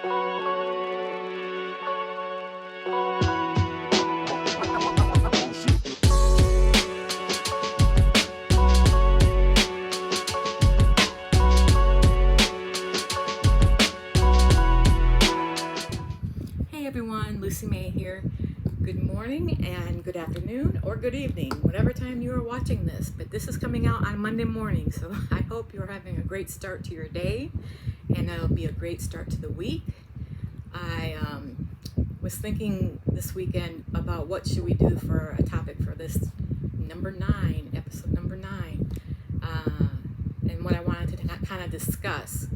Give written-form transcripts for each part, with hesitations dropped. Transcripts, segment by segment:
Hey everyone, Lucy May here. Good morning and good afternoon or good evening, whatever time you are watching this. But this is coming out on Monday morning, so I hope you're having a great start to your day and it'll be a great start to the week. I was thinking this weekend about what should we do for a topic for this episode number 9, and what I wanted to kind of discuss.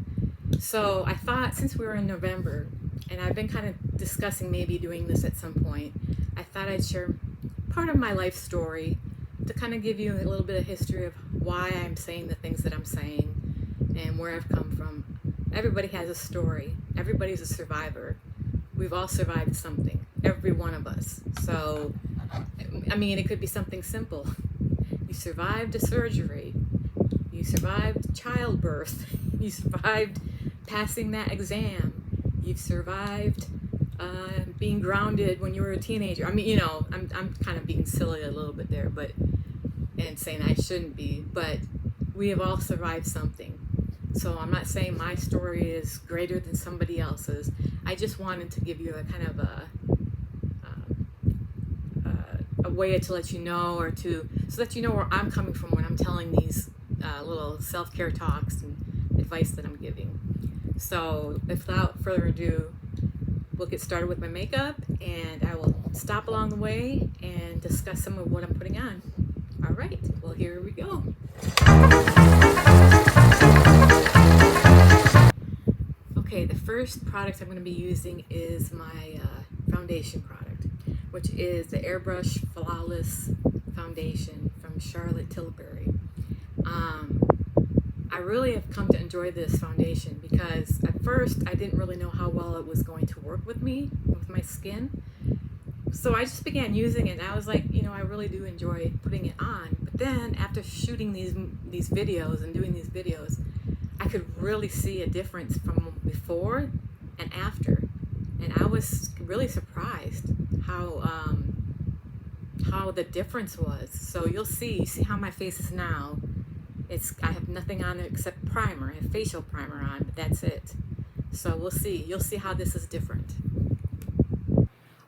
So I thought, since we were in November, and I've been kind of discussing maybe doing this at some point, I thought I'd share part of my life story to kind of give you a little bit of history of why I'm saying the things that I'm saying and where I've come from. Everybody has a story. Everybody's a survivor. We've all survived something, every one of us. So, I mean, it could be something simple. You survived a surgery. You survived childbirth. You survived passing that exam. You've survived being grounded when you were a teenager. I mean, you know, I'm kind of being silly a little bit there, but and saying I shouldn't be, but we have all survived something. So I'm not saying my story is greater than somebody else's. I just wanted to give you a kind of a way to let you know, or so that you know where I'm coming from when I'm telling these little self-care talks and advice that I'm giving. So without further ado, we'll get started with my makeup, and I will stop along the way and discuss some of what I'm putting on. All right, well, here we go. Okay, the first product I'm going to be using is my foundation product, which is the Airbrush Flawless Foundation from Charlotte Tilbury. I really have come to enjoy this foundation because at first I didn't really know how well it was going to work with me, with my skin. So I just began using it, and I was like, you know, I really do enjoy putting it on. But then after shooting these videos and doing these videos, I could really see a difference from before and after. And I was really surprised how the difference was. So you see how my face is now. I have nothing on it except primer. I have facial primer on, but that's it. So we'll see. You'll see how this is different.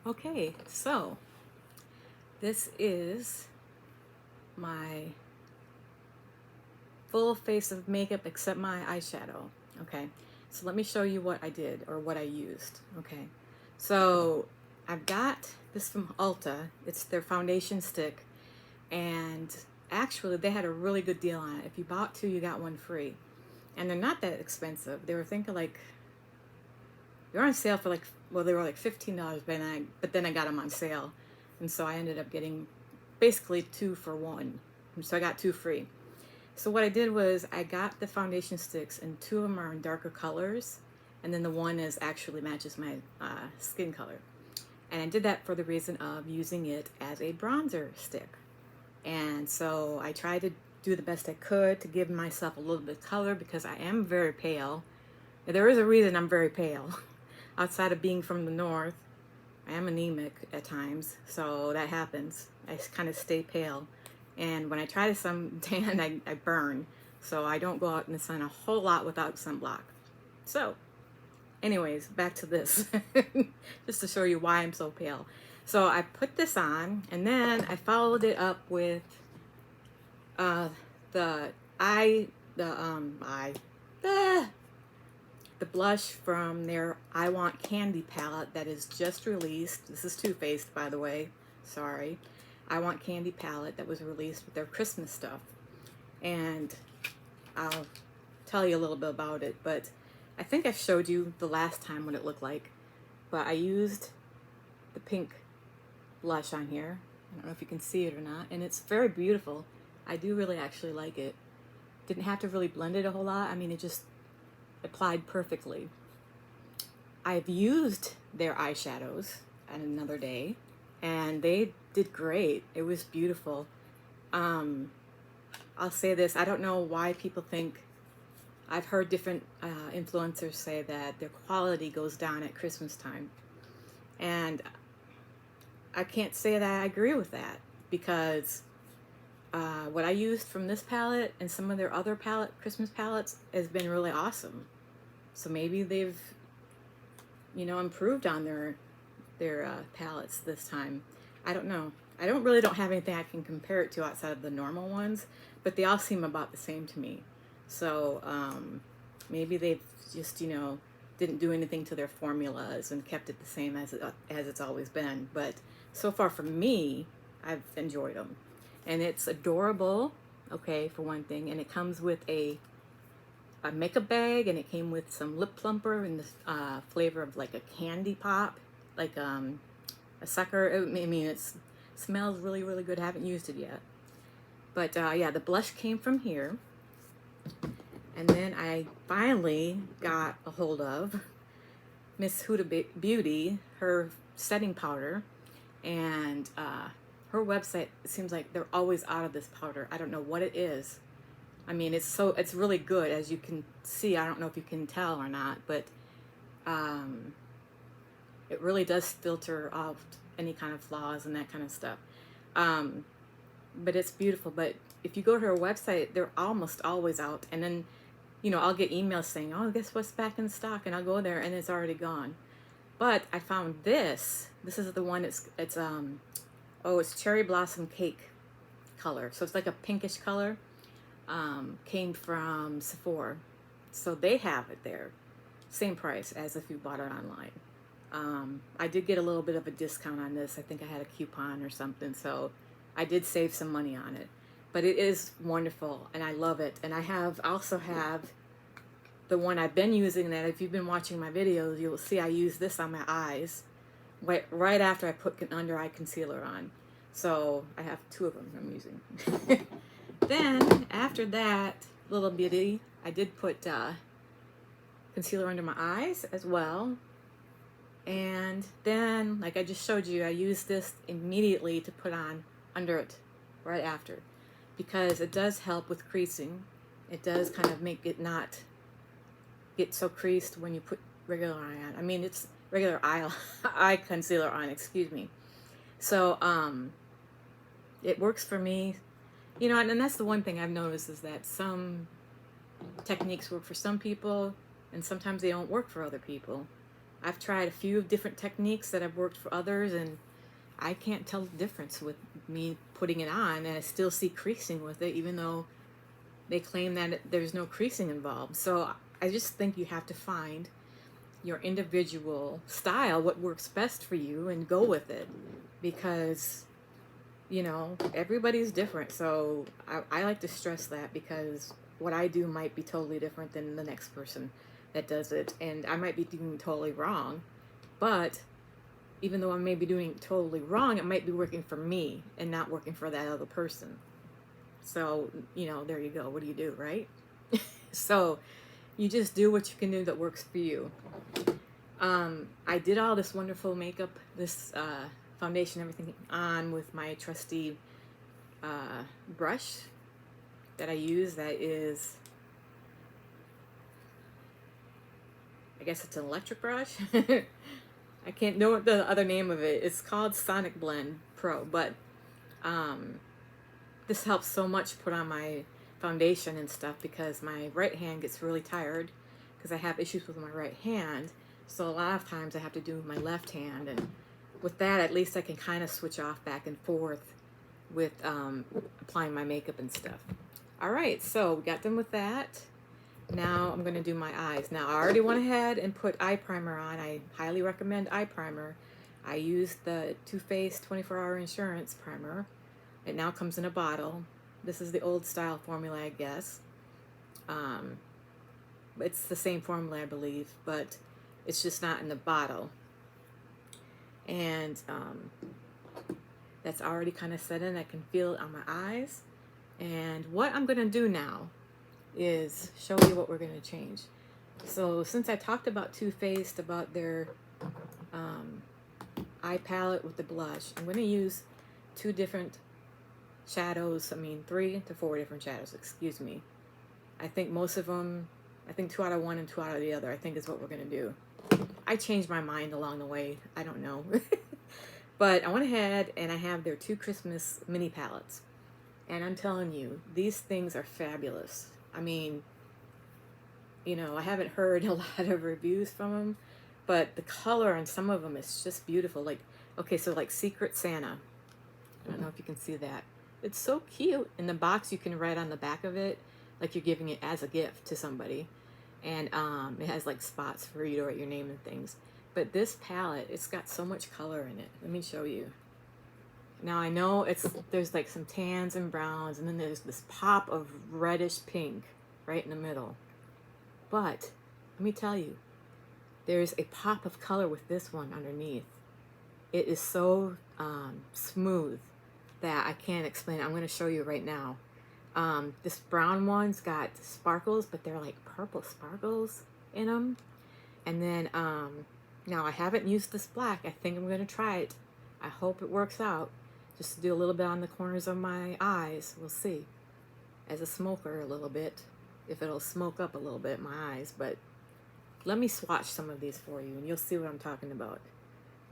Okay, so this is my full face of makeup except my eyeshadow. Okay, so let me show you what I did, or what I used. Okay, so I've got this from Ulta. It's their foundation stick, and actually they had a really good deal on it. If you bought 2, you got 1 free, and they're not that expensive. They were thinking like they're on sale for they were like $15, but then I got them on sale, and so I ended up getting basically 2 for 1, so I got 2 free. So what I did was I got the foundation sticks, and 2 of them are in darker colors, and then the one actually matches my skin color. And I did that for the reason of using it as a bronzer stick. And so I tried to do the best I could to give myself a little bit of color, because I am very pale. There is a reason I'm very pale. Outside of being from the north, I am anemic at times, so that happens. I kind of stay pale. And when I try to suntan, I burn. So I don't go out in the sun a whole lot without sunblock. So, anyways, back to this. Just to show you why I'm so pale. So I put this on, and then I followed it up with the blush from their I Want Candy palette that is just released. This is Too Faced, by the way. Sorry. I Want Candy palette that was released with their Christmas stuff. And I'll tell you a little bit about it, but I think I showed you the last time what it looked like. But I used the pink blush on here. I don't know if you can see it or not, and it's very beautiful. I do really actually like it. Didn't have to really blend it a whole lot. I mean, it just applied perfectly. I've used their eyeshadows on another day, and they did great. It was beautiful. I'll say this, I don't know why people think I've heard different influencers say that their quality goes down at Christmas time. And I can't say that I agree with that, because what I used from this palette and some of their other Christmas palettes has been really awesome. So maybe they've, improved on their palettes this time. I don't know. I don't have anything I can compare it to outside of the normal ones, but they all seem about the same to me. So maybe they've just, didn't do anything to their formulas and kept it the same as it's always been. But so far for me, I've enjoyed them. And it's adorable, okay, for one thing. And it comes with a makeup bag, and it came with some lip plumper in the flavor of like a candy pop, like a sucker. I mean, it smells really, really good. I haven't used it yet. But yeah, the blush came from here. And then I finally got a hold of Miss Huda Beauty, her setting powder. And her website, it seems like they're always out of this powder. I don't know what it is. I mean, it's really good, as you can see. I don't know if you can tell or not, but it really does filter out any kind of flaws and that kind of stuff. But it's beautiful. But if you go to her website, they're almost always out. And then, I'll get emails saying, oh, guess what's back in stock? And I'll go there and it's already gone. But I found this. This is the one, it's Cherry Blossom Cake color. So it's like a pinkish color. Came from Sephora. So they have it there. Same price as if you bought it online. I did get a little bit of a discount on this. I think I had a coupon or something. So I did save some money on it. But it is wonderful, and I love it. And I also have the one I've been using, that if you've been watching my videos, you'll see I use this on my eyes right after I put an under eye concealer on. So I have two of them I'm using. Then after that little bitty, I did put concealer under my eyes as well. And then, like I just showed you, I used this immediately to put on under it right after, because it does help with creasing. It does kind of make it not get so creased when you put regular eye on. I mean, it's regular eye concealer on, excuse me. So it works for me. And that's the one thing I've noticed, is that some techniques work for some people and sometimes they don't work for other people. I've tried a few different techniques that have worked for others, and I can't tell the difference with me putting it on, and I still see creasing with it, even though they claim that there's no creasing involved. So I just think you have to find your individual style, what works best for you, and go with it, because everybody's different. So I like to stress that, because what I do might be totally different than the next person that does it, and I might be doing totally wrong. But even though I may be doing totally wrong, it might be working for me and not working for that other person. So, there you go. What do you do, right? So you just do what you can do that works for you. I did all this wonderful makeup, this foundation, everything on with my trusty brush that I use. That is, I guess it's an electric brush. I can't know what the other name of it. It's called Sonic Blend Pro, but this helps so much put on my foundation and stuff, because my right hand gets really tired because I have issues with my right hand. So a lot of times I have to do my left hand, and with that, at least I can kind of switch off back and forth with applying my makeup and stuff. All right, so we got done with that. Now I'm going to do my eyes. Now I already went ahead and put eye primer on. I highly recommend eye primer. I used the Too Faced 24-Hour Insurance Primer. It now comes in a bottle. This is the old style formula, I guess. It's the same formula, I believe, but it's just not in the bottle. And that's already kind of set in. I can feel it on my eyes. And what I'm going to do now is show you what we're going to change. So since I talked about Too Faced, about their eye palette with the blush, I'm going to use two different shadows. I mean, 3 to 4 different shadows, excuse me. I think most of them I think 2 out of one and 2 out of the other, I think is what we're going to do. I changed my mind along the way. I don't know. But I went ahead and I have their 2 Christmas mini palettes. And I'm telling you, these things are fabulous. I mean, you know, I haven't heard a lot of reviews from them, but the color on some of them is just beautiful. Like, okay, so like Secret Santa. I don't know if you can see that. It's so cute. In the box, you can write on the back of it, like you're giving it as a gift to somebody. And it has like spots for you to write your name and things. But this palette, it's got so much color in it. Let me show you. Now I know there's like some tans and browns, and then there's this pop of reddish pink right in the middle. But let me tell you, there's a pop of color with this one underneath. It is so smooth that I can't explain it. I'm going to show you right now. This brown one's got sparkles, but they're like purple sparkles in them. And then now I haven't used this black. I think I'm going to try it. I hope it works out. Just to do a little bit on the corners of my eyes. We'll see. As a smoker a little bit. If it'll smoke up a little bit my eyes. But let me swatch some of these for you and you'll see what I'm talking about.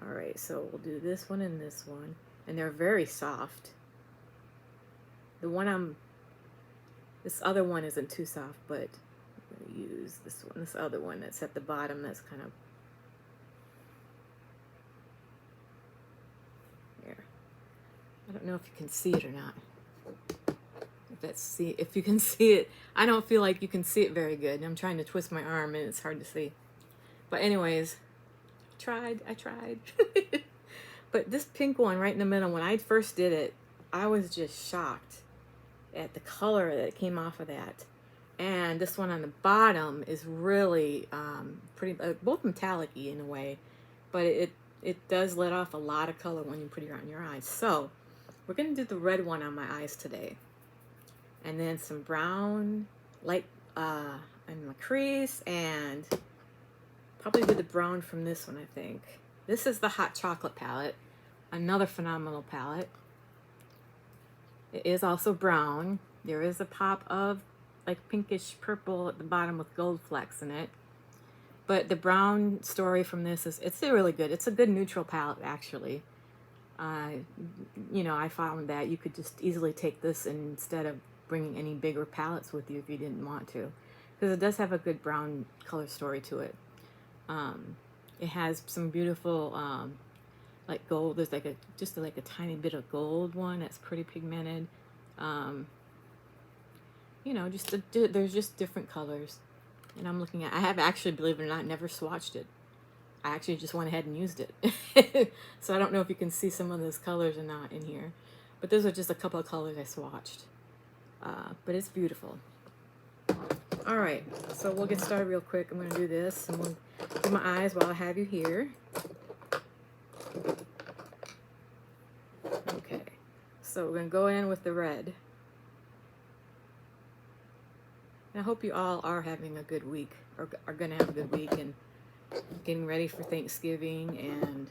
Alright, so we'll do this one and this one. And they're very soft. This other one isn't too soft, but I'm going to use this one. This other one that's at the bottom that's kind of here. I don't know if you can see it or not. If you can see it. I don't feel like you can see it very good. I'm trying to twist my arm and it's hard to see. But anyways, I tried. But this pink one right in the middle, when I first did it, I was just shocked at the color that came off of that. And this one on the bottom is really pretty, both metallic-y in a way, but it does let off a lot of color when you put it on your eyes. So we're going to do the red one on my eyes today. And then some brown, light in my crease, and probably do the brown from this one, I think. This is the Hot Chocolate palette, another phenomenal palette. It is also brown. There is a pop of like pinkish purple at the bottom with gold flecks in it. But the brown story from this is, it's really good. It's a good neutral palette, actually. You know, I found that you could just easily take this instead of bringing any bigger palettes with you if you didn't want to. Because it does have a good brown color story to it. It has some beautiful like gold. There's like just like a tiny bit of gold one that's pretty pigmented. You know, there's just different colors. And I'm looking at, I have actually, believe it or not, never swatched it. I actually just went ahead and used it. So I don't know if you can see some of those colors or not in here. But those are just a couple of colors I swatched. But it's beautiful. Alright, so we'll get started real quick. I'm going to do this, and we'll do my eyes while I have you here. Okay, so we're going to go in with the red. And I hope you all are having a good week, or are going to have a good week, and getting ready for Thanksgiving, and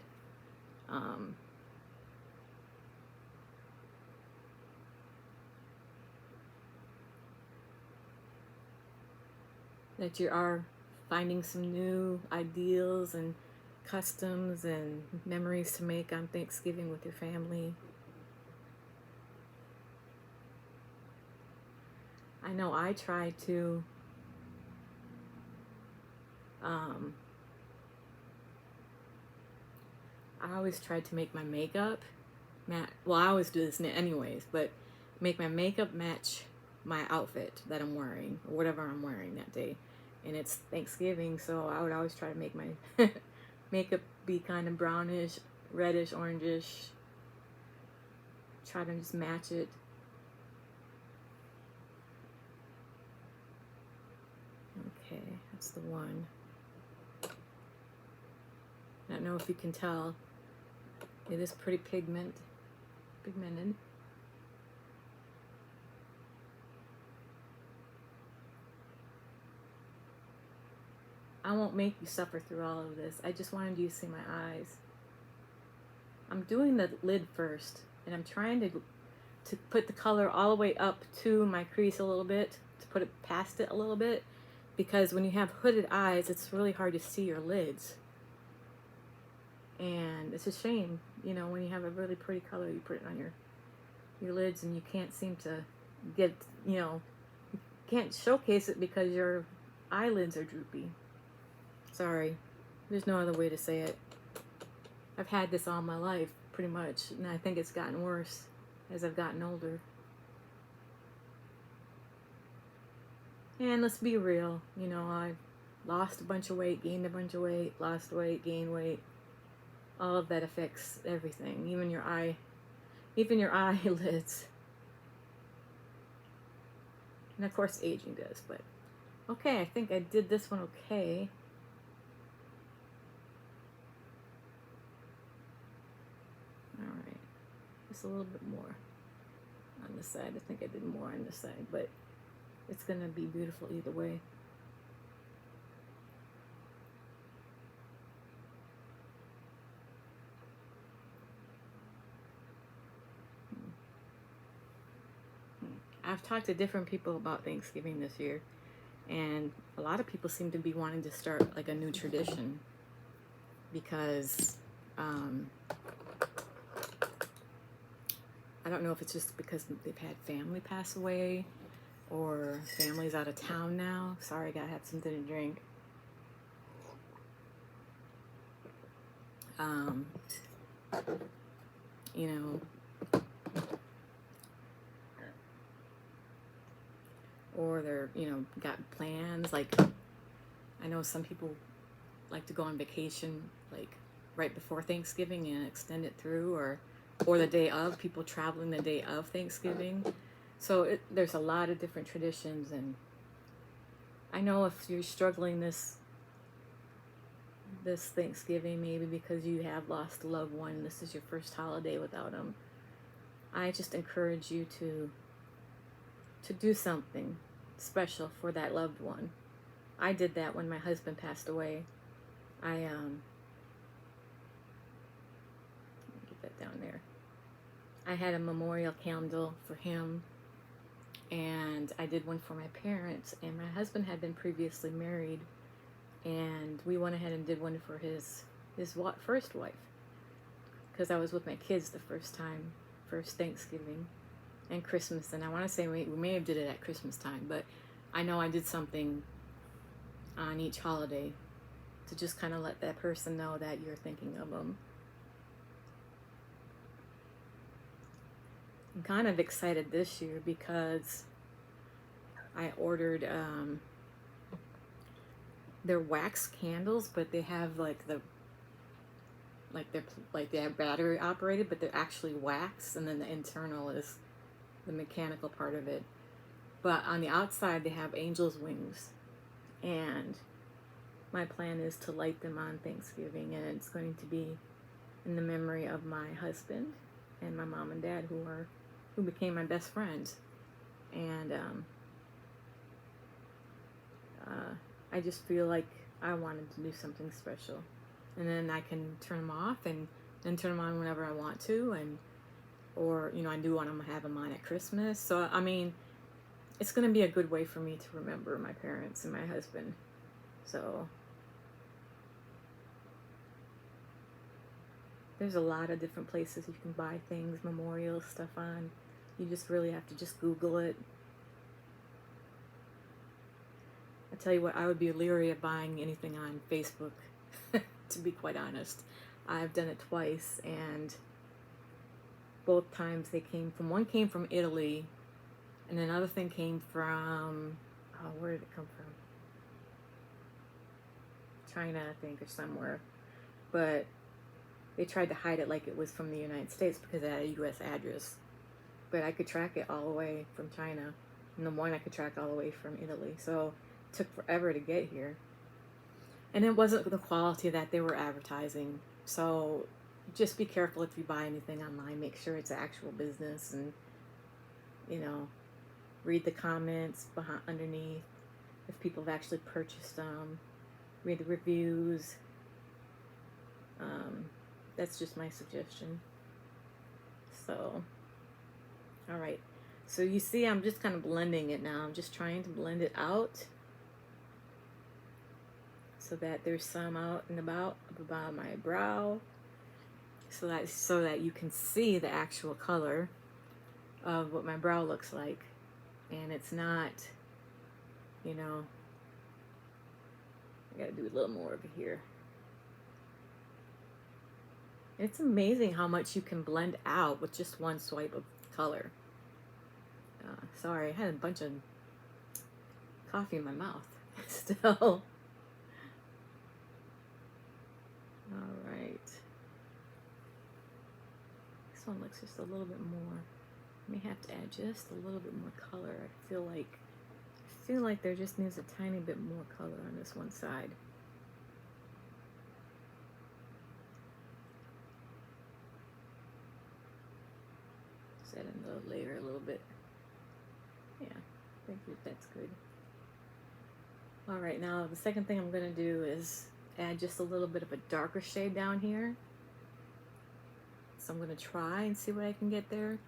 that you are finding some new ideals and customs and memories to make on Thanksgiving with your family. I know I try to I always try to make my makeup well, I always do this anyways, but make my makeup match my outfit that I'm wearing, or whatever I'm wearing that day. And it's Thanksgiving, so I would always try to make my makeup be kind of brownish, reddish, orangish. Try to just match it. Okay, that's the one. I don't know if you can tell. It is pretty pigmented. I won't make you suffer through all of this. I just wanted you to see my eyes. I'm doing the lid first, and I'm trying to put the color all the way up to my crease a little bit, to put it past it a little bit, because when you have hooded eyes, it's really hard to see your lids. And it's a shame, you know, when you have a really pretty color, you put it on your lids and you can't seem to get, you know, can't showcase it because your eyelids are droopy. Sorry, there's no other way to say it. I've had this all my life, pretty much, and I think it's gotten worse as I've gotten older. And let's be real, you know, I've lost a bunch of weight, gained a bunch of weight, lost weight, gained weight. All of that affects everything, even your eyelids. And of course aging does, but okay, I think I did this one okay. Alright, just a little bit more on this side. I think I did more on this side, but it's gonna be beautiful either way. I've talked to different people about Thanksgiving this year, and a lot of people seem to be wanting to start like a new tradition because I don't know if it's just because they've had family pass away or family's out of town now. Sorry, I gotta have something to drink. You know, or they're, you know, got plans. Like, I know some people like to go on vacation like right before Thanksgiving and extend it through, or the day of, people traveling the day of Thanksgiving. So there's a lot of different traditions, and I know if you're struggling this Thanksgiving, maybe because you have lost a loved one, this is your first holiday without them, I just encourage you to do something special for that loved one. I did that when my husband passed away. I get that down there. I had a memorial candle for him, and I did one for my parents, and my husband had been previously married, and we went ahead and did one for his first wife, because I was with my kids the first Thanksgiving and Christmas, and I want to say we may have did it at Christmas time, but I know I did something on each holiday to just kind of let that person know that you're thinking of them. I'm kind of excited this year because I ordered they're wax candles, but they have they're battery operated, but they're actually wax, and then the internal is the mechanical part of it. But on the outside they have angel's wings, and my plan is to light them on Thanksgiving, and it's going to be in the memory of my husband and my mom and dad, who became my best friends. And I just feel like I wanted to do something special, and then I can turn them off and then turn them on whenever I want to, or you know, I do want to have them on at Christmas. So I mean, it's going to be a good way for me to remember my parents and my husband. So there's a lot of different places you can buy things, memorial stuff on. You just really have to just Google it. I tell you what, I would be leery of buying anything on Facebook, to be quite honest. I've done it twice, and both times one came from Italy, and another thing came from, where did it come from? China, I think, or somewhere. But they tried to hide it like it was from the United States because it had a U.S. address. But I could track it all the way from China, and the one I could track all the way from Italy. So it took forever to get here. And it wasn't the quality that they were advertising. So just be careful if you buy anything online. Make sure it's actual business, and, you know, read the comments underneath if people have actually purchased them. Read the reviews. That's just my suggestion. So, all right. So you see, I'm just kind of blending it now. I'm just trying to blend it out. so that there's some out and about my brow, so that you can see the actual color of what my brow looks like, and it's not, you know, I gotta do a little more over here. It's amazing how much you can blend out with just one swipe of color. Sorry, I had a bunch of coffee in my mouth still. All right. This one looks just a little bit more. I may have to add just a little bit more color. I feel like there just needs a tiny bit more color on this one side. Set in the layer a little bit. Yeah, I think that's good. All right, now the second thing I'm gonna do is add just a little bit of a darker shade down here. So I'm gonna try and see what I can get there.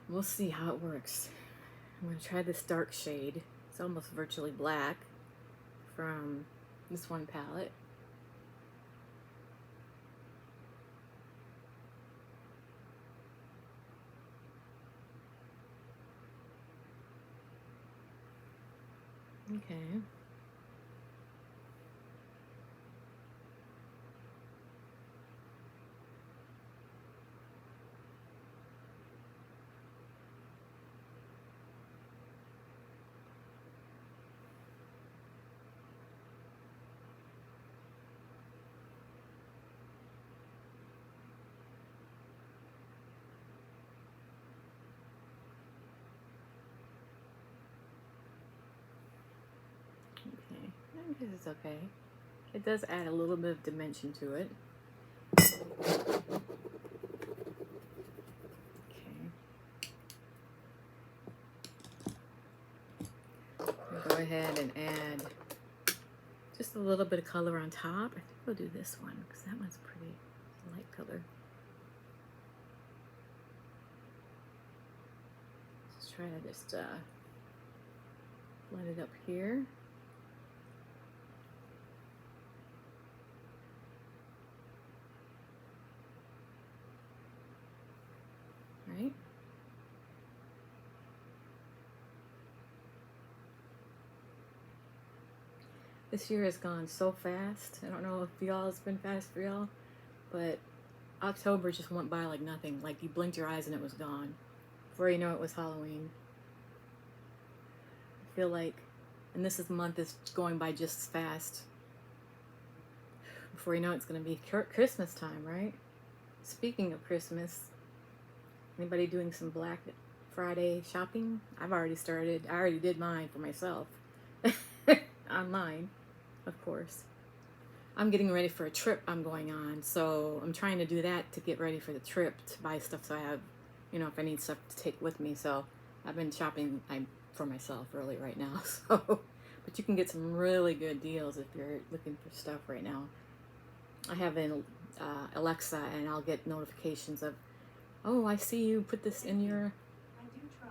We'll see how it works. I'm gonna try this dark shade. It's almost virtually black from this one palette. Okay. Okay, I guess it's okay. It does add a little bit of dimension to it. Go ahead and add just a little bit of color on top. I think we'll do this one because that one's pretty light color. Let's try to just blend it up here. Right? This year has gone so fast. I don't know if y'all, it's been fast for y'all, but October just went by like nothing. Like you blinked your eyes and it was gone. Before you know it was Halloween. I feel like, and this month is going by just fast. Before you know it, it's going to be Christmas time, right? Speaking of Christmas, anybody doing some Black Friday shopping? I've already started. I already did mine for myself. Online, of course. I'm getting ready for a trip I'm going on, so I'm trying to do that to get ready for the trip, to buy stuff so I have, you know, if I need stuff to take with me. So I've been shopping for myself really right now. So, but you can get some really good deals if you're looking for stuff right now. I have an Alexa, and I'll get notifications of, oh, I see you put this in your... I do try.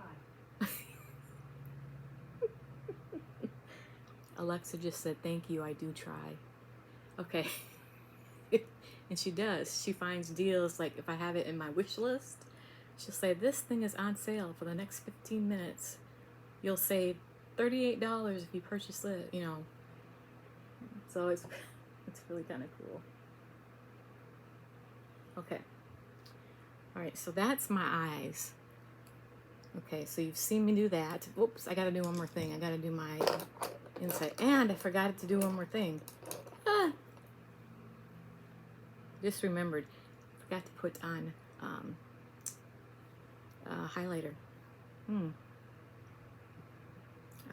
Alexa just said, thank you, I do try. Okay. And she does. She finds deals, like if I have it in my wish list, she'll say, this thing is on sale for the next 15 minutes. You'll save $38 if you purchase it, you know. So it's really kind of cool. Okay. All right, so that's my eyes. Okay, so you've seen me do that. Oops, I gotta do one more thing. I gotta do my inside. And I forgot to do one more thing. Just remembered. Forgot to put on highlighter.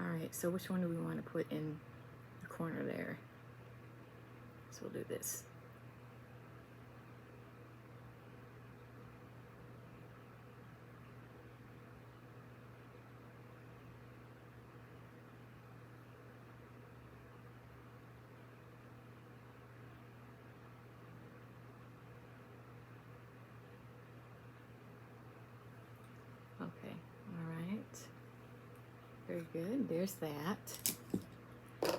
Alright, so which one do we want to put in the corner there? So we'll do this. Okay, all right. Very good. There's that.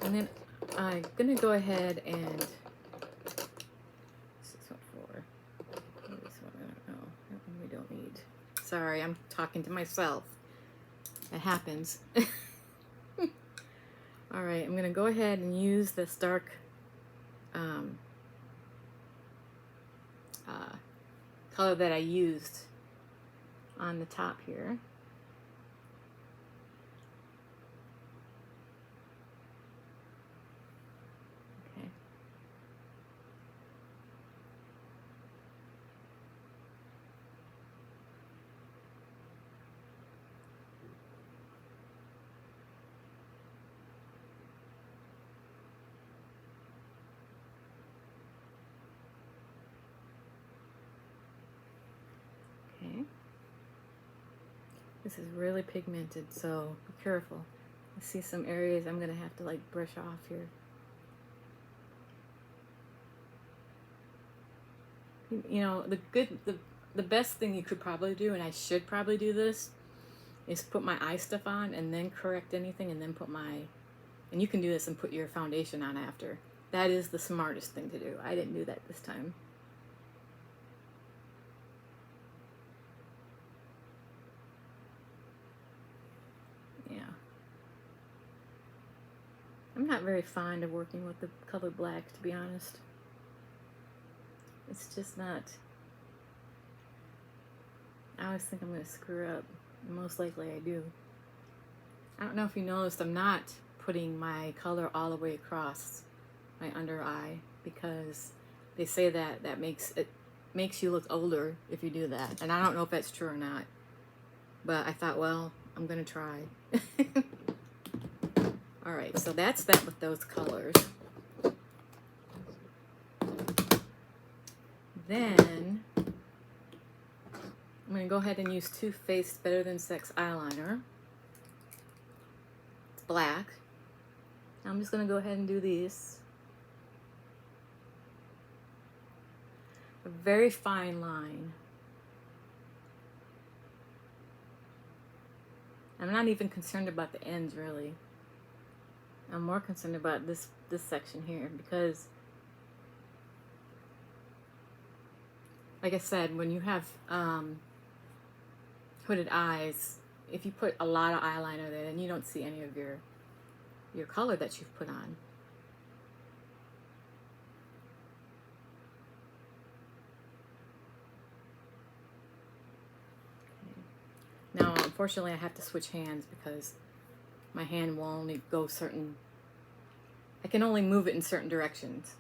And then I'm gonna go ahead and 614. This one, I don't know. That one we don't need. Sorry, I'm talking to myself. It happens. All right, I'm gonna go ahead and use this dark color that I used on the top here. Okay. Okay. This is really pigmented, so be careful. I see some areas I'm gonna have to like brush off here. You know, the best thing you could probably do, and I should probably do this, is put my eye stuff on and then correct anything and then put my, and you can do this and put your foundation on after. That is the smartest thing to do. I didn't do that this time. Yeah. I'm not very fond of working with the color black, to be honest. It's just not. I always think I'm going to screw up. Most likely I do. I don't know if you noticed, I'm not putting my color all the way across my under eye because they say that makes you look older if you do that. And I don't know if that's true or not. But I thought, well, I'm going to try. All right, so that's that with those colors. Then I'm going to go ahead and use Too Faced Better Than Sex eyeliner. It's black. I'm just going to go ahead and do these. A very fine line. I'm not even concerned about the ends, really. I'm more concerned about this section here because, like I said, when you have hooded eyes, if you put a lot of eyeliner there, then you don't see any of your color that you've put on. Okay. Now, unfortunately, I have to switch hands because my hand will only go certain. I can only move it in certain directions.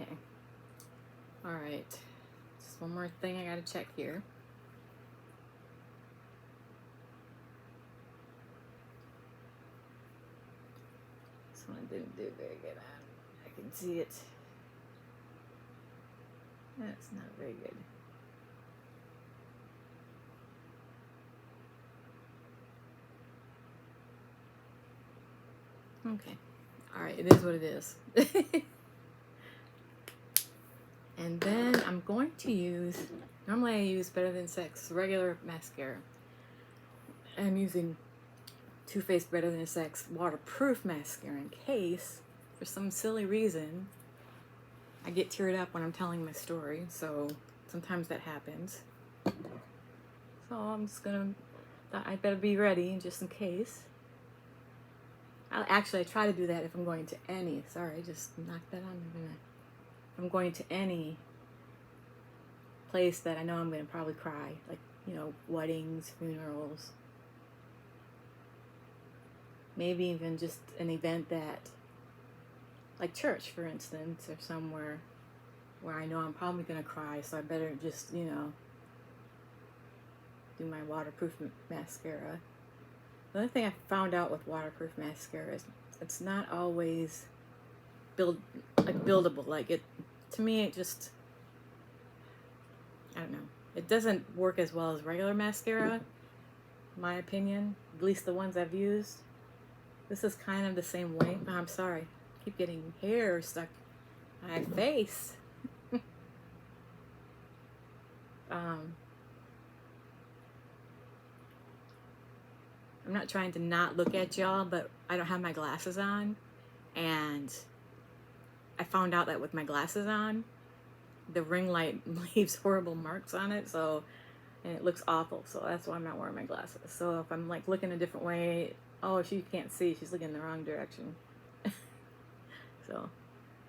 Okay. All right. Just one more thing I gotta check here. This one I didn't do very good on. I can see it. That's not very good. Okay. All right. It is what it is. And then I'm going to use, normally I use Better Than Sex regular mascara. I'm using Too Faced Better Than Sex waterproof mascara in case, for some silly reason, I get teared up when I'm telling my story. So sometimes that happens. So I'm just gonna, I better be ready just in case. I try to do that if I'm going to any, sorry, I just knocked that on. If I'm going to any place that I know I'm going to probably cry, like, you know, weddings, funerals, maybe even just an event that, like church, for instance, or somewhere where I know I'm probably gonna cry, so I better just, you know, do my waterproof mascara. The other thing I found out with waterproof mascara is it's not always buildable. Like it, to me, it just, I don't know. It doesn't work as well as regular mascara, in my opinion. At least the ones I've used. This is kind of the same way. Oh, I'm sorry. I keep getting hair stuck on my face. I'm not trying to not look at y'all, but I don't have my glasses on. And I found out that with my glasses on, the ring light leaves horrible marks on it, so, and it looks awful, so that's why I'm not wearing my glasses. So if I'm like looking a different way, oh, she can't see, she's looking in the wrong direction. So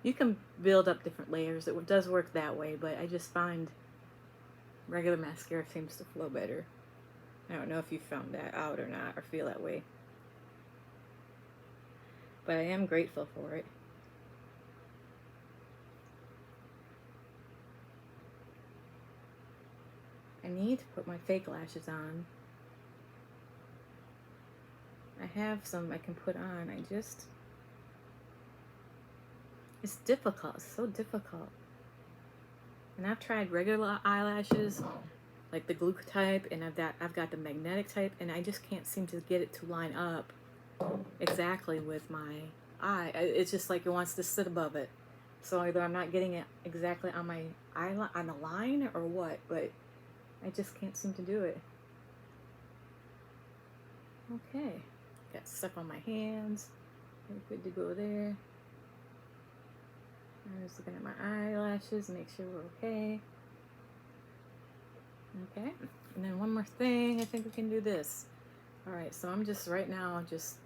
you can build up different layers. It does work that way, but I just find regular mascara seems to flow better. I don't know if you found that out or not, or feel that way. But I am grateful for it. I need to put my fake lashes on. I have some I can put on. It's difficult. It's so difficult. And I've tried regular eyelashes, like the glue type, and I've got the magnetic type, and I just can't seem to get it to line up exactly with my eye. It's just like it wants to sit above it. So either I'm not getting it exactly on my eye on the line or what, but I just can't seem to do it. Okay, got stuff on my hands. Good to go there. I'm just looking at my eyelashes, make sure we're okay. Okay, and then one more thing, I think we can do this. All right, so I'm just right now, just,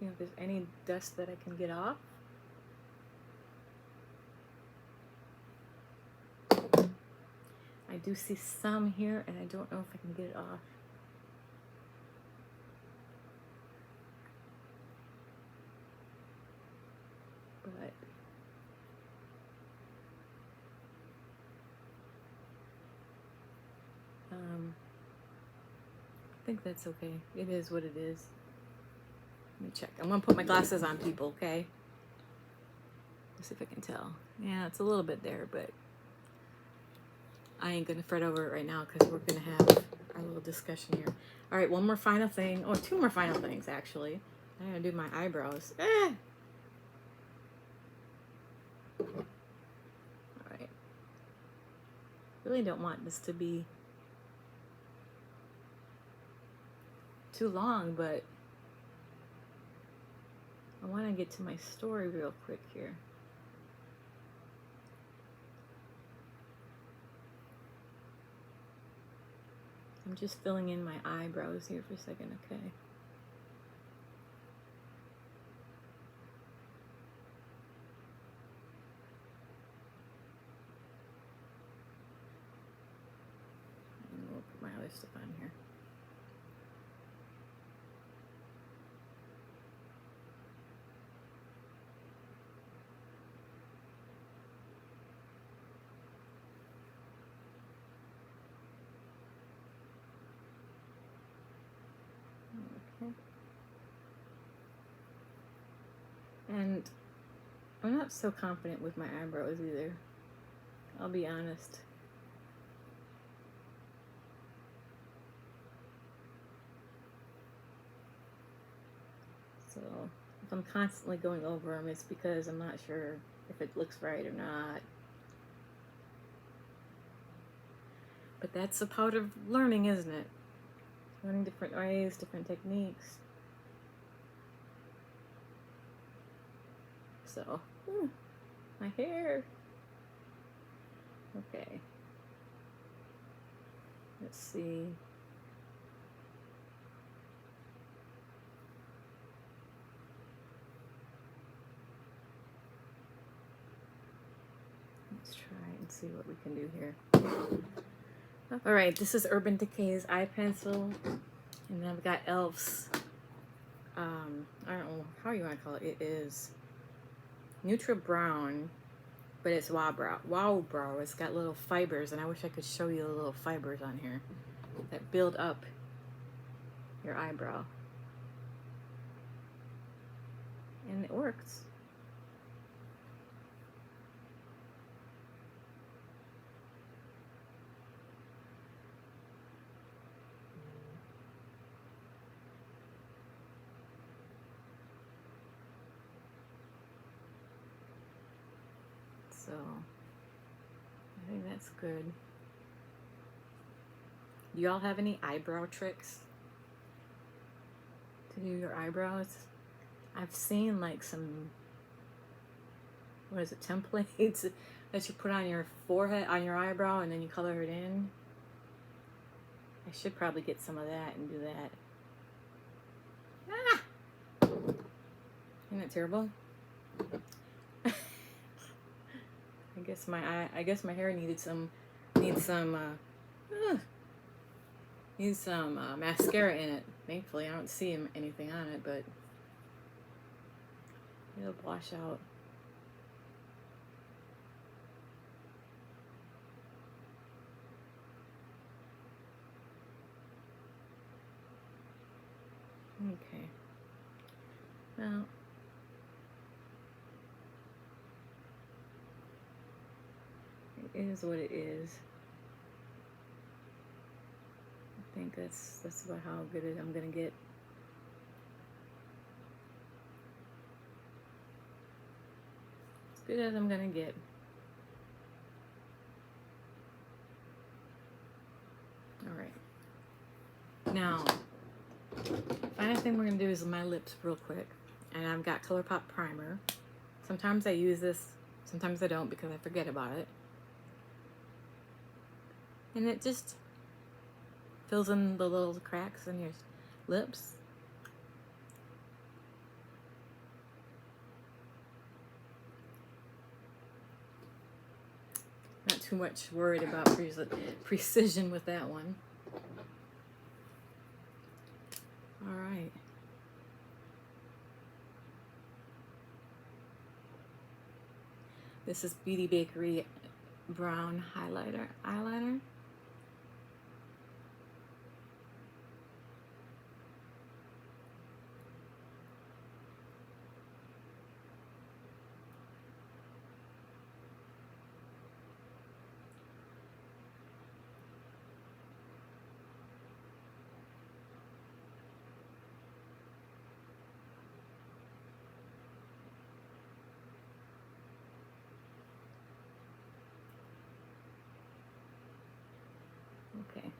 you know, if there's any dust that I can get off. I do see some here, and I don't know if I can get it off. But I think that's okay. It is what it is. Let me check. I'm gonna put my glasses on, people, okay? Let's see if I can tell. Yeah, it's a little bit there, but I ain't gonna fret over it right now because we're gonna have our little discussion here. All right, one more final thing. Oh, two more final things, actually. I'm gonna do my eyebrows. All right. Really don't want this to be too long, but I want to get to my story real quick here. I'm just filling in my eyebrows here for a second, okay? And we'll put my other stuff on here. Okay. And I'm not so confident with my eyebrows either. I'll be honest. So if I'm constantly going over them, it's because I'm not sure if it looks right or not. But that's a part of learning, isn't it? Learning different ways, different techniques. So, my hair. Okay. Let's see. Let's try and see what we can do here. All right, this is Urban Decay's eye pencil, and then I've got e.l.f.'s. I don't know how you want to call it. It is Neutral Brown but it's Wow Brow. Wow Brow. It's got little fibers, and I wish I could show you the little fibers on here that build up your eyebrow. And it works. So I think that's good. Do y'all have any eyebrow tricks to do your eyebrows? I've seen like some, what is it, templates that you put on your forehead, on your eyebrow, and then you color it in. I should probably get some of that and do that. Ah! Isn't that terrible? I guess my hair needs some mascara in it. Thankfully, I don't see anything on it, but it'll wash out. Okay. Well, it is what it is. I think that's about how good I'm gonna get. As good as I'm gonna get. All right. Now, final thing we're gonna do is my lips real quick, and I've got ColourPop primer. Sometimes I use this, sometimes I don't because I forget about it, and it just fills in the little cracks in your lips. Not too much worried about precision with that one. All right. This is Beauty Bakery brown eyeliner. Okay.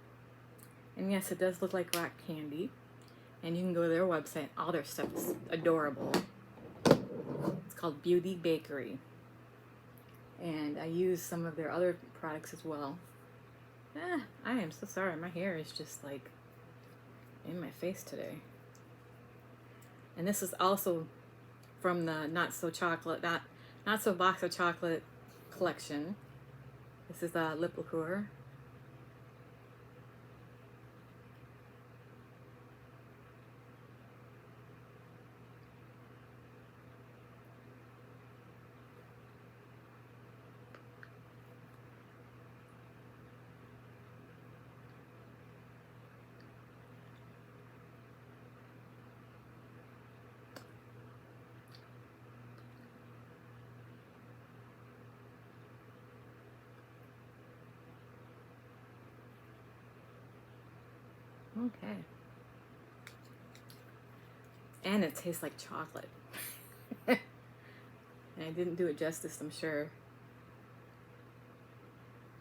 And yes, it does look like rock candy. And you can go to their website. All their stuff is adorable. It's called Beauty Bakery. And I use some of their other products as well. I am so sorry. My hair is just like in my face today. And this is also from the Not So Box of Chocolate collection. This is a lip liqueur. Okay. And it tastes like chocolate. And I didn't do it justice, I'm sure.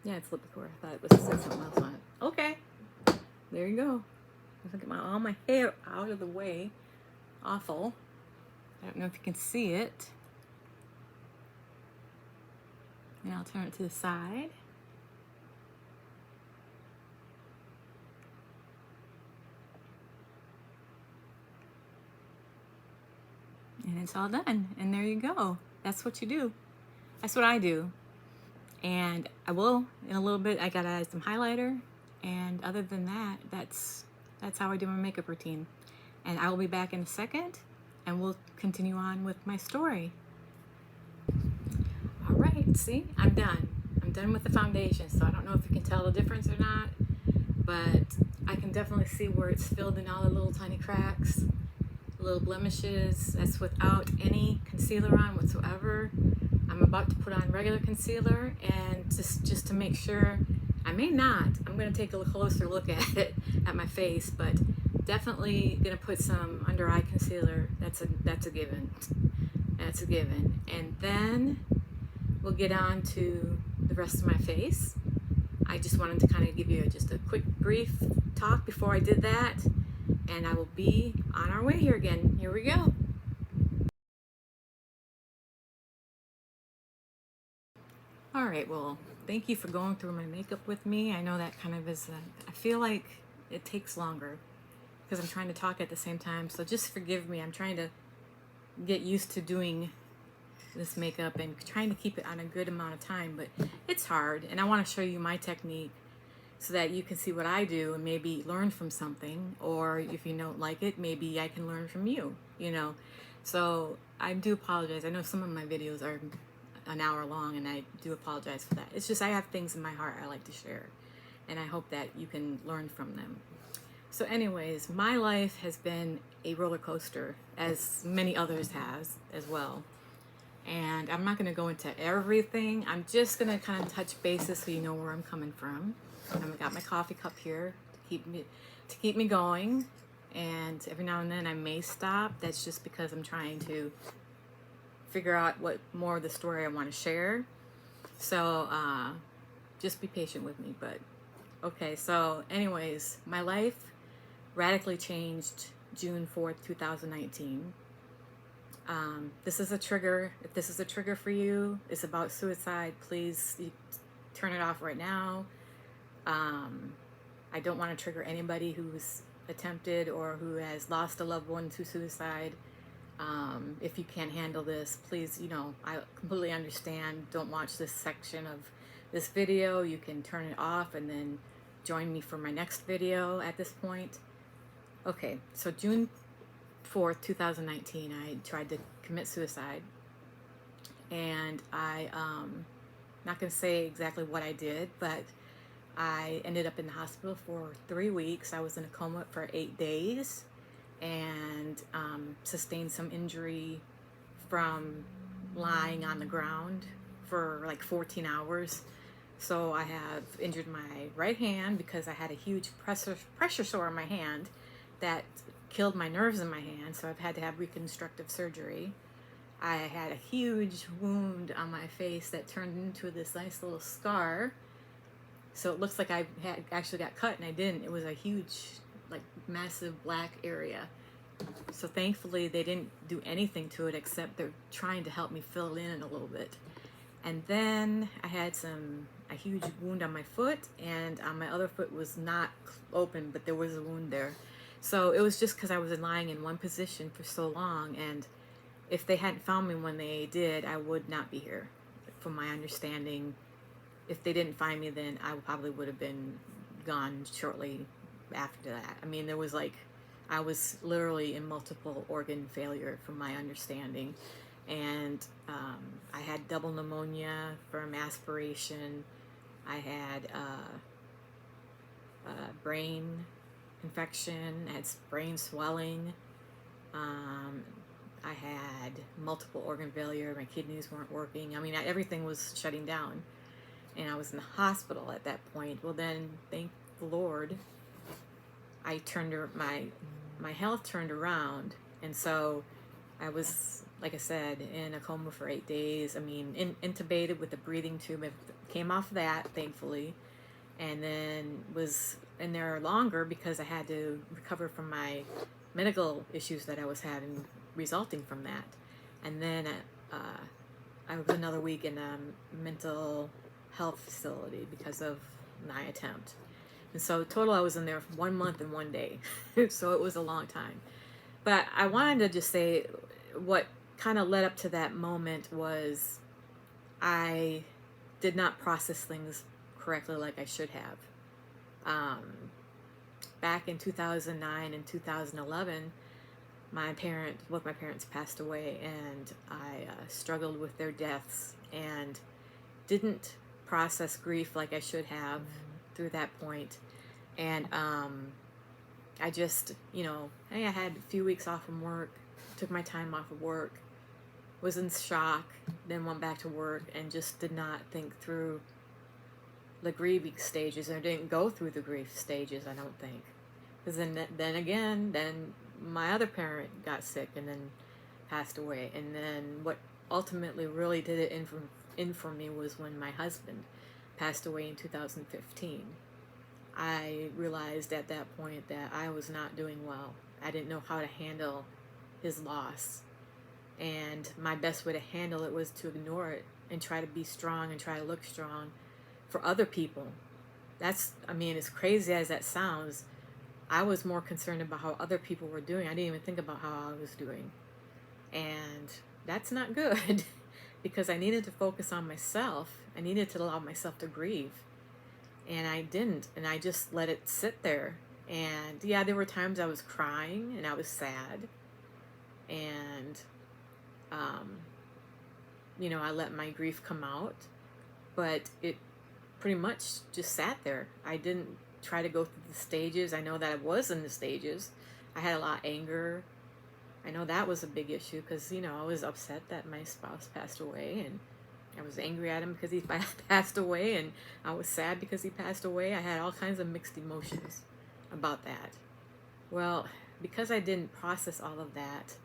Yeah, it's lip liqueur. I thought it was something else on it. Okay. There you go. Let's get all my hair out of the way. Awful. I don't know if you can see it. And I'll turn it to the side. And it's all done. And there you go. That's what you do. That's what I do. And I will, in a little bit, I gotta add some highlighter. And other than that, that's how I do my makeup routine. And I will be back in a second, and we'll continue on with my story. All right. see, I'm done. I'm done with the foundation, so I don't know if you can tell the difference or not, but I can definitely see where it's filled in all the little tiny cracks, little blemishes. That's without any concealer on whatsoever. I'm about to put on regular concealer, and just to make sure, I may not. I'm going to take a closer look at it, at my face, but definitely going to put some under eye concealer. That's a given. That's a given. And then we'll get on to the rest of my face. I just wanted to kind of give you just a quick brief talk before I did that, and I will be on our way here again. Here we go. All right, well, thank you for going through my makeup with me. I know that kind of is, I feel like it takes longer because I'm trying to talk at the same time, so just forgive me. I'm trying to get used to doing this makeup and trying to keep it on a good amount of time, but it's hard, and I want to show you my technique so that you can see what I do and maybe learn from something, or if you don't like it, maybe I can learn from you, you know. So I do apologize. I know some of my videos are an hour long, and I do apologize for that. It's just I have things in my heart I like to share, and I hope that you can learn from them. So anyways, my life has been a roller coaster, as many others has as well. And I'm not going to go into everything. I'm just going to kind of touch bases so you know where I'm coming from. I've got my coffee cup here to keep me going, and every now and then I may stop. That's just because I'm trying to figure out what more of the story I want to share. So just be patient with me. But okay, so anyways, my life radically changed June 4th, 2019. This is a trigger. If this is a trigger for you, it's about suicide, please turn it off right now. I don't want to trigger anybody who's attempted or who has lost a loved one to suicide. If you can't handle this, please, you know, I completely understand. Don't watch this section of this video. You can turn it off and then join me for my next video at this point. Okay, so June 4th, 2019, I tried to commit suicide, and not going to say exactly what I did, but I ended up in the hospital for 3 weeks. I was in a coma for 8 days, and sustained some injury from lying on the ground for like 14 hours. So I have injured my right hand because I had a huge pressure sore on my hand that killed my nerves in my hand, so I've had to have reconstructive surgery. I had a huge wound on my face that turned into this nice little scar, so it looks like I had actually got cut, and I didn't. It was a huge, like, massive black area. So thankfully they didn't do anything to it except they're trying to help me fill in a little bit. And then I had a huge wound on my foot, and on my other foot was not open, but there was a wound there. So it was just because I was lying in one position for so long, and if they hadn't found me when they did, I would not be here. From my understanding, if they didn't find me, then I probably would have been gone shortly after that. I mean, there was like, I was literally in multiple organ failure from my understanding, and I had double pneumonia from aspiration. I had brain infection, I had brain swelling, I had multiple organ failure, my kidneys weren't working. I mean, everything was shutting down, and I was in the hospital at that point. Well, then, thank the Lord, I turned my health turned around, and so I was, like I said, in a coma for 8 days. I mean, intubated with a breathing tube. I came off that, thankfully, and then was in there longer because I had to recover from my medical issues that I was having resulting from that. And then I was another week in a mental health facility because of my attempt. And so total I was in there for 1 month and 1 day. So it was a long time. But I wanted to just say what kind of led up to that moment was I did not process things correctly like I should have. Back in 2009 and 2011, both my parents passed away, and I struggled with their deaths, and didn't process grief like I should have through that point. And I just, hey, I had a few weeks off from work, took my time off of work, was in shock, then went back to work, and just did not think through the grieving stages, or didn't go through the grief stages, I don't think. Because then my other parent got sick and then passed away. And then what ultimately really did it in for me was when my husband passed away in 2015. I realized at that point that I was not doing well. I didn't know how to handle his loss. And my best way to handle it was to ignore it and try to be strong and try to look strong for other people. As crazy as that sounds, I was more concerned about how other people were doing. I didn't even think about how I was doing. And that's not good because I needed to focus on myself. I needed to allow myself to grieve. And I didn't. And I just let it sit there. And yeah, there were times I was crying and I was sad. And, I let my grief come out. But it pretty much just sat there. I didn't try to go through the stages. I know that I was in the stages. I had a lot of anger. I know that was a big issue because, I was upset that my spouse passed away, and I was angry at him because he passed away, and I was sad because he passed away. I had all kinds of mixed emotions about that. Well, because I didn't process all of that,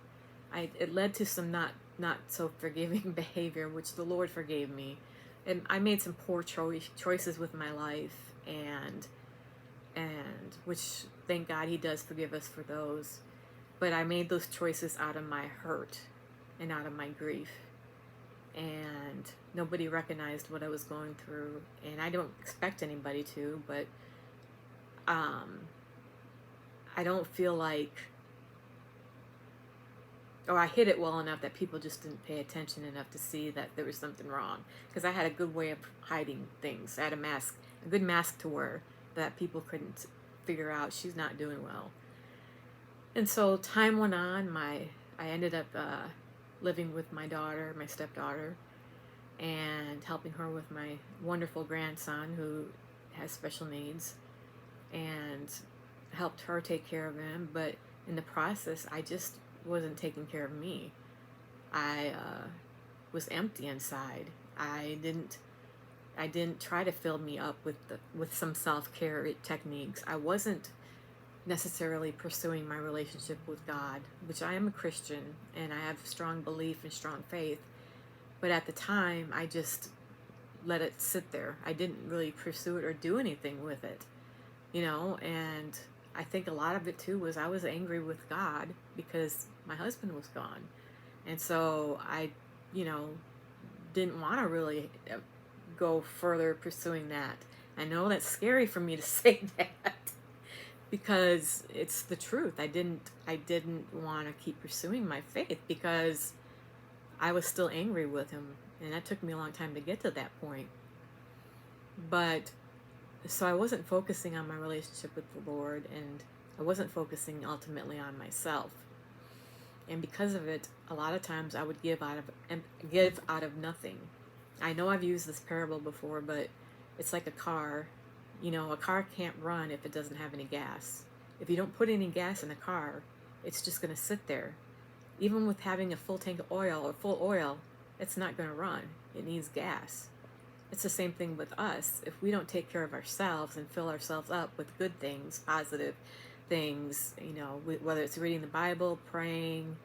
it led to some not so forgiving behavior, which the Lord forgave me. And I made some poor choices with my life, and which, thank God, he does forgive us for those. But I made those choices out of my hurt and out of my grief. And nobody recognized what I was going through. And I don't expect anybody to, but I don't feel like, or I hid it well enough that people just didn't pay attention enough to see that there was something wrong. Because I had a good way of hiding things. I had a good mask to wear that people couldn't figure out she's not doing well. And so time went on. I ended up living with my daughter, my stepdaughter, and helping her with my wonderful grandson who has special needs, and helped her take care of him. But in the process, I just wasn't taking care of me. I was empty inside. I didn't try to fill me up with some self-care techniques. I wasn't necessarily pursuing my relationship with God, which I am a Christian and I have strong belief and strong faith. But at the time, I just let it sit there. I didn't really pursue it or do anything with it, and I think a lot of it too was I was angry with God because my husband was gone. And so I, didn't want to really go further pursuing that. I know that's scary for me to say that because it's the truth. I didn't want to keep pursuing my faith because I was still angry with him, and that took me a long time to get to that point. But so I wasn't focusing on my relationship with the Lord, and I wasn't focusing ultimately on myself. And because of it, a lot of times I would give out of nothing. I know I've used this parable before, but it's like a car. A car can't run if it doesn't have any gas. If you don't put any gas in a car, it's just going to sit there. Even with having a full tank of oil or full oil, it's not going to run. It needs gas. It's the same thing with us. If we don't take care of ourselves and fill ourselves up with good things, positive things, whether it's reading the Bible, praying,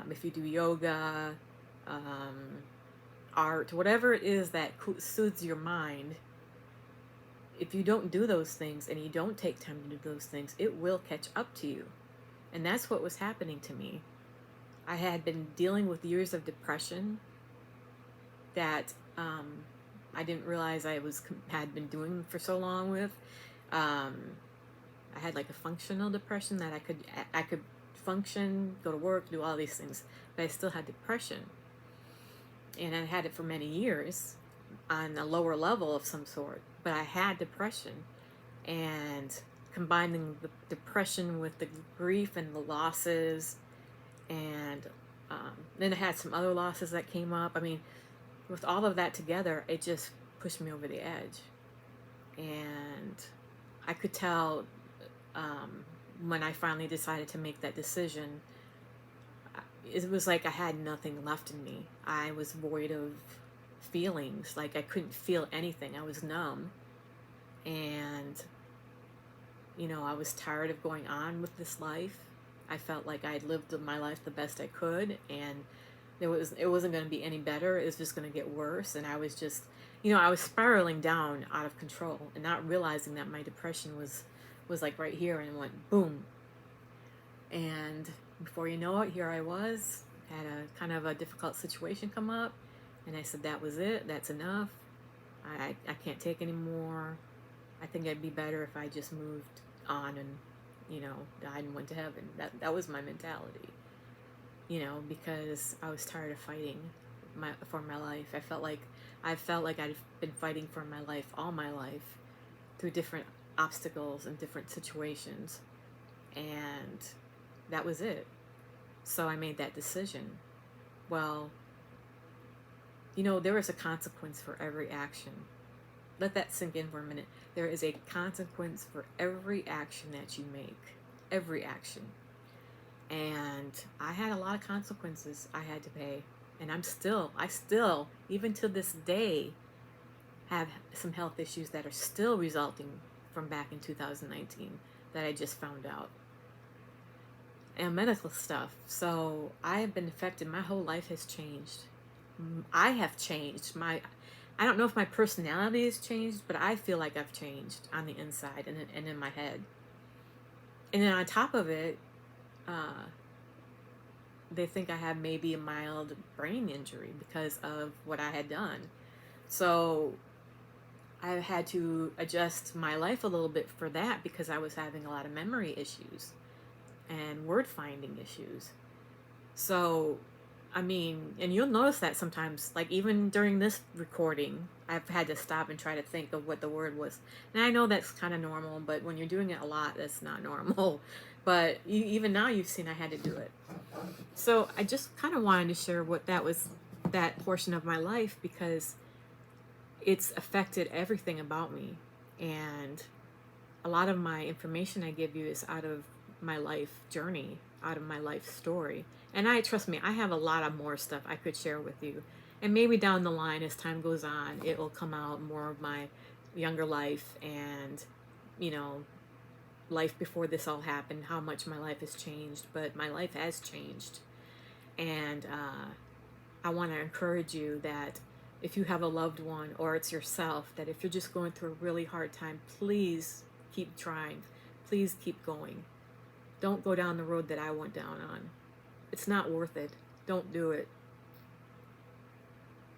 if you do yoga, art, whatever it is that soothes your mind, if you don't do those things and you don't take time to do those things, it will catch up to you. And that's what was happening to me. I had been dealing with years of depression that I didn't realize I had been doing for so long with. I had like a functional depression that I could function, go to work, do all these things, but I still had depression. And I had it for many years on a lower level of some sort, but I had depression. And combining the depression with the grief and the losses, and then I had some other losses that came up. with all of that together, it just pushed me over the edge. And I could tell when I finally decided to make that decision, it was like I had nothing left in me. I was void of feelings. Like I couldn't feel anything. I was numb. And, I was tired of going on with this life. I felt like I'd lived my life the best I could, and it wasn't going to be any better. It was just going to get worse. And I was just, I was spiraling down out of control and not realizing that my depression was like right here, and went boom. And before you know it, here I was, had a kind of a difficult situation come up, and I said, that was it. That's enough. I can't take anymore. I think it'd be better if I just moved on and, died and went to heaven. That was my mentality, because I was tired of fighting for my life. I felt like I'd been fighting for my life all my life through different obstacles and different situations. And that was it. So I made that decision. Well, there is a consequence for every action. Let that sink in for a minute. There is a consequence for every action that you make. Every action. And I had a lot of consequences I had to pay. And I still, even to this day, have some health issues that are still resulting from back in 2019 that I just found out. And medical stuff. So I have been affected. My whole life has changed. I have changed. I don't know if my personality has changed, but I feel like I've changed on the inside and in my head. And then on top of it, they think I have maybe a mild brain injury because of what I had done. So I had to adjust my life a little bit for that, because I was having a lot of memory issues and word finding issues. So, and you'll notice that sometimes, like even during this recording, I've had to stop and try to think of what the word was. And I know that's kind of normal, but when you're doing it a lot, that's not normal. But even now you've seen I had to do it. So I just kind of wanted to share what that was, that portion of my life, because it's affected everything about me. And a lot of my information I give you is out of my life journey, out of my life story. And trust me, I have a lot of more stuff I could share with you. And maybe down the line, as time goes on, it will come out more of my younger life and, life before this all happened, how much my life has changed. But my life has changed. And I want to encourage you that if you have a loved one, or it's yourself, that if you're just going through a really hard time, please keep trying. Please keep going. Don't go down the road that I went down on. It's not worth it. Don't do it.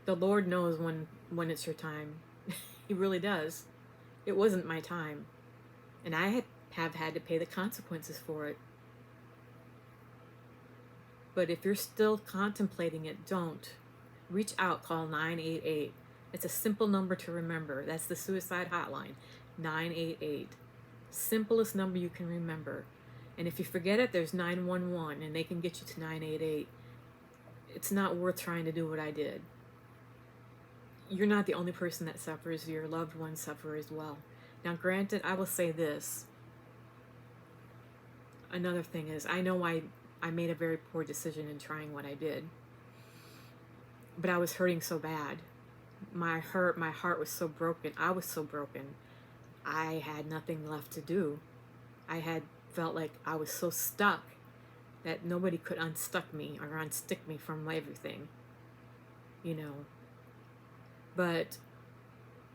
The Lord knows when it's your time. He really does. It wasn't my time. And I have had to pay the consequences for it. But if you're still contemplating it, don't. Reach out, call 988. It's a simple number to remember. That's the suicide hotline, 988. Simplest number you can remember. And if you forget it, there's 911, and they can get you to 988. It's not worth trying to do what I did. You're not the only person that suffers. Your loved ones suffer as well. Now, granted, I will say this. Another thing is, I know I made a very poor decision in trying what I did. But I was hurting so bad. My heart was so broken. I was so broken. I had nothing left to do. I had felt like I was so stuck that nobody could unstuck me or unstick me from everything. But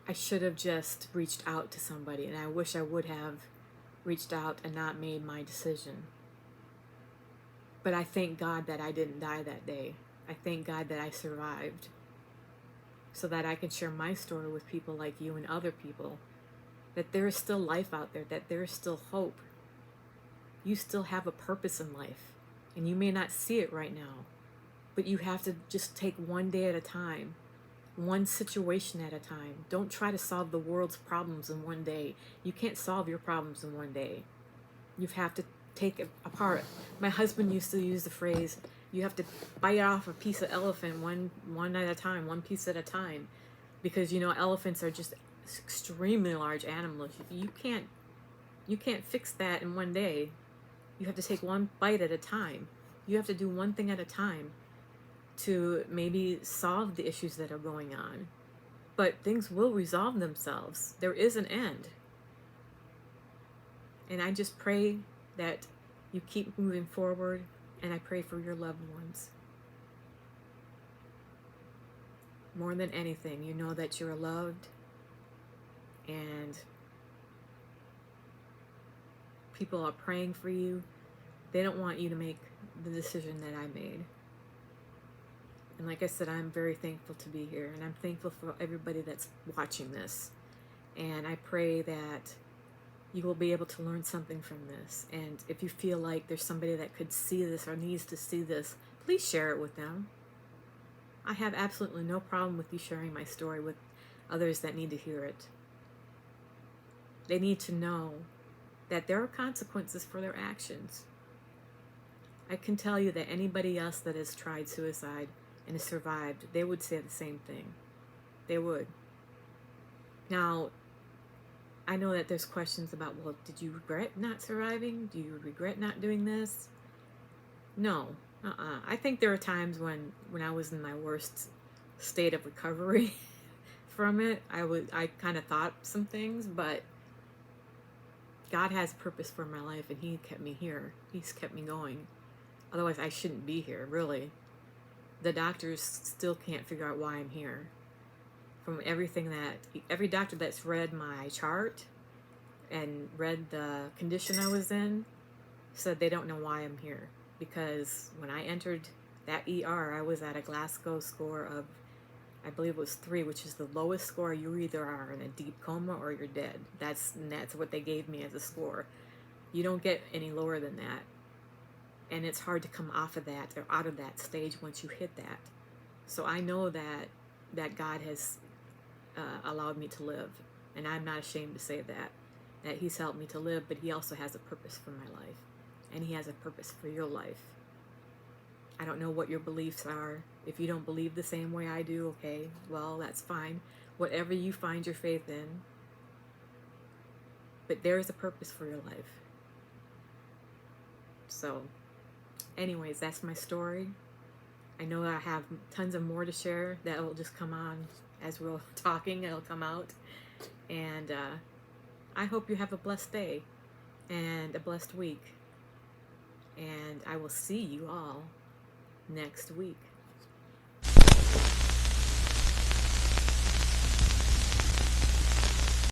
I should have just reached out to somebody, and I wish I would have reached out and not made my decision. But I thank God that I didn't die that day. I thank God that I survived, so that I can share my story with people like you and other people, that there is still life out there, that there is still hope. You still have a purpose in life, and you may not see it right now, but you have to just take one day at a time, one situation at a time. Don't try to solve the world's problems in one day. You can't solve your problems in one day. You have to take it apart. My husband used to use the phrase, You have to bite off a piece of elephant one at a time, one piece at a time, because you know elephants are just extremely large animals. You can't fix that in one day. You have to take one bite at a time. You have to do one thing at a time to maybe solve the issues that are going on. But things will resolve themselves. There is an end. And I just pray that you keep moving forward, and I pray for your loved ones. More than anything, you know that you're loved, and people are praying for you. They don't want you to make the decision that I made. And like I said, I'm very thankful to be here, and I'm thankful for everybody that's watching this. And I pray that you will be able to learn something from this. And if you feel like there's somebody that could see this or needs to see this, please share it with them. I have absolutely no problem with you sharing my story with others that need to hear it. They need to know that there are consequences for their actions. I can tell you that anybody else that has tried suicide and has survived, they would say the same thing. They would. Now, I know that there's questions about, well, did you regret not surviving? Do you regret not doing this? No. I think there are times when I was in my worst state of recovery from it, I kind of thought some things, but God has purpose for my life, and He kept me here. He's kept me going. Otherwise, I shouldn't be here, really. The doctors still can't figure out why I'm here. From every doctor that's read my chart and read the condition I was in said they don't know why I'm here. Because when I entered that ER, I was at a Glasgow score of, I believe it was 3, which is the lowest score. You either are in a deep coma or you're dead. That's what they gave me as a score. You don't get any lower than that. And it's hard to come off of that or out of that stage once you hit that. So I know that God has allowed me to live. And I'm not ashamed to say that He's helped me to live, but He also has a purpose for my life. And He has a purpose for your life. I don't know what your beliefs are. If you don't believe the same way I do, okay, well, that's fine. Whatever you find your faith in. But there is a purpose for your life. So, anyways, that's my story. I know I have tons of more to share that will just come on as we're talking. It'll come out. And I hope you have a blessed day and a blessed week. And I will see you all next week.